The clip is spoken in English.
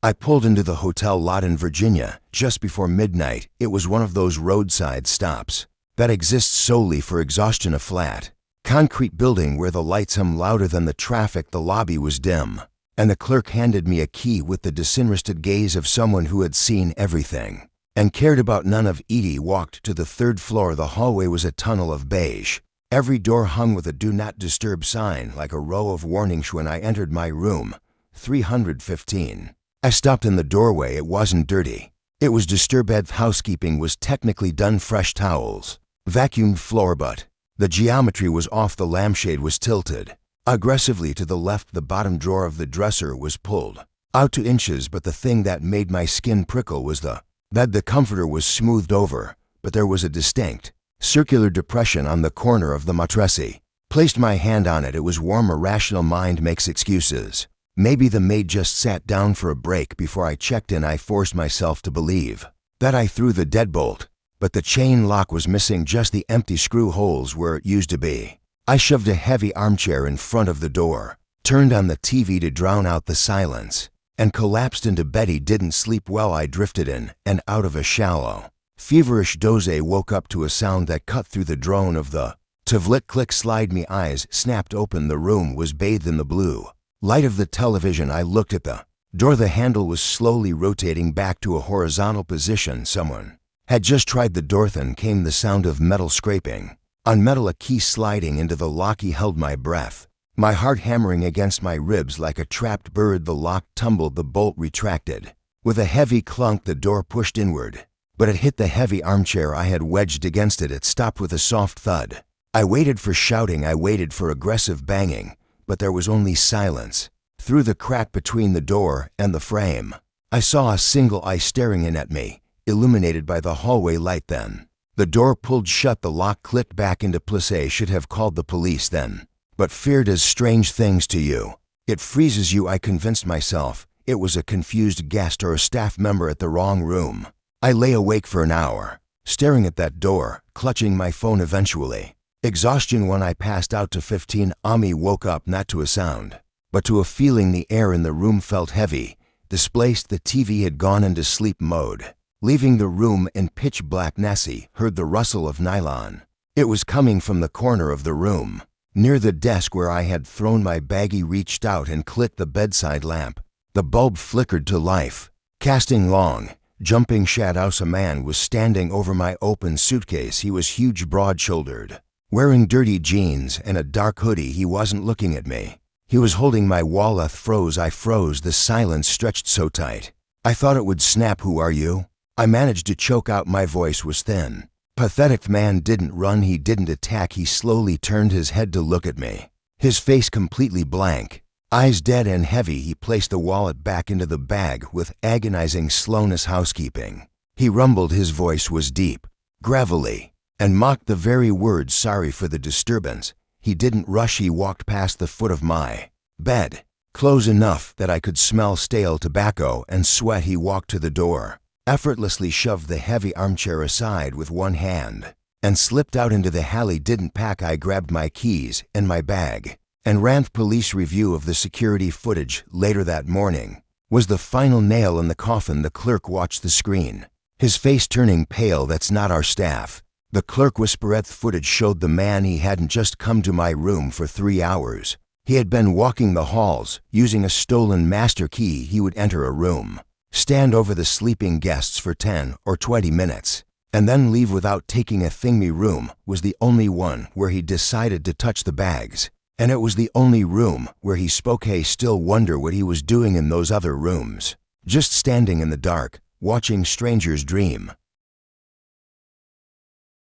I pulled into the hotel lot in Virginia just before midnight. It was one of those roadside stops that exists solely for exhaustion. A flat, concrete building where the lights hum louder than the traffic. The lobby was dim, and the clerk handed me a key with the disinterested gaze of someone who had seen everything and cared about none of it. Walked to the third floor. The hallway was a tunnel of beige. Every door hung with a do not disturb sign like a row of warnings. When I entered my room, 315, I stopped in the doorway. It wasn't dirty. It was disturbed. Housekeeping was technically done. Fresh towels, vacuumed floor, but the geometry was off. The lampshade was tilted aggressively to the left. The bottom drawer of the dresser was pulled out 2 inches, but the thing that made my skin prickle was the bed. The comforter was smoothed over, but there was a distinct circular depression on the corner of the mattress. Placed my hand on it. It was warm. A rational mind makes excuses. Maybe the maid just sat down for a break before I checked in. I forced myself to believe that I threw the deadbolt, but the chain lock was missing. Just the empty screw holes where it used to be. I shoved a heavy armchair in front of the door, turned on the TV to drown out the silence, and collapsed into bed. He didn't sleep well. I drifted in and out of a shallow, feverish doze. Woke up to a sound that cut through the drone of the Tavlit click slide. Me eyes snapped open. The room was bathed in the blue light of the television. I looked at the door. The handle was slowly rotating back to a horizontal position. Someone had just tried the door. Then came the sound of metal scraping on metal, a key sliding into the lock. He held my breath, my heart hammering against my ribs like a trapped bird. The lock tumbled. The bolt retracted. With a heavy clunk, the door pushed inward, but it hit the heavy armchair I had wedged against it. It stopped with a soft thud. I waited for shouting. I waited for aggressive banging, but there was only silence. Through the crack between the door and the frame, I saw a single eye staring in at me, illuminated by the hallway light. Then the door pulled shut. The lock clicked back into place. I should have called the police then, but fear does strange things to you. It freezes you. I convinced myself it was a confused guest or a staff member at the wrong room. I lay awake for an hour, staring at that door, clutching my phone. Eventually, exhaustion won. I passed out to 15. Ami woke up not to a sound, but to a feeling. The air in the room felt heavy, displaced. The TV had gone into sleep mode, leaving the room in pitch black. Nessie heard the rustle of nylon. It was coming from the corner of the room, near the desk where I had thrown my bag. He reached out and clicked the bedside lamp. The bulb flickered to life, casting long, jumping shadows. A man was standing over my open suitcase. He was huge, broad-shouldered, wearing dirty jeans and a dark hoodie. He wasn't looking at me. He was holding my wallet. Froze. I froze. The silence stretched so tight I thought it would snap. Who are you? I managed to choke out. My voice was thin, pathetic. The man didn't run. He didn't attack. He slowly turned his head to look at me, his face completely blank, eyes dead and heavy. He placed the wallet back into the bag with agonizing slowness. Housekeeping, he rumbled. His voice was deep, gravelly, and mocked the very words. Sorry for the disturbance. He didn't rush. He walked past the foot of my bed, close enough that I could smell stale tobacco and sweat. He walked to the door, effortlessly shoved the heavy armchair aside with one hand, and slipped out into the alley. Didn't pack. I grabbed my keys and my bag and ran. Police review of the security footage later that morning was the final nail in the coffin. The clerk watched the screen, his face turning pale. That's not our staff, the clerk whispered. Footage showed the man. He hadn't just come to my room for 3 hours. He had been walking the halls, using a stolen master key. He would enter a room, stand over the sleeping guests for 10 or 20 minutes, and then leave without taking a thing. My room was the only one where he decided to touch the bags, and it was the only room where he spoke. I still wonder what he was doing in those other rooms, just standing in the dark, watching strangers dream.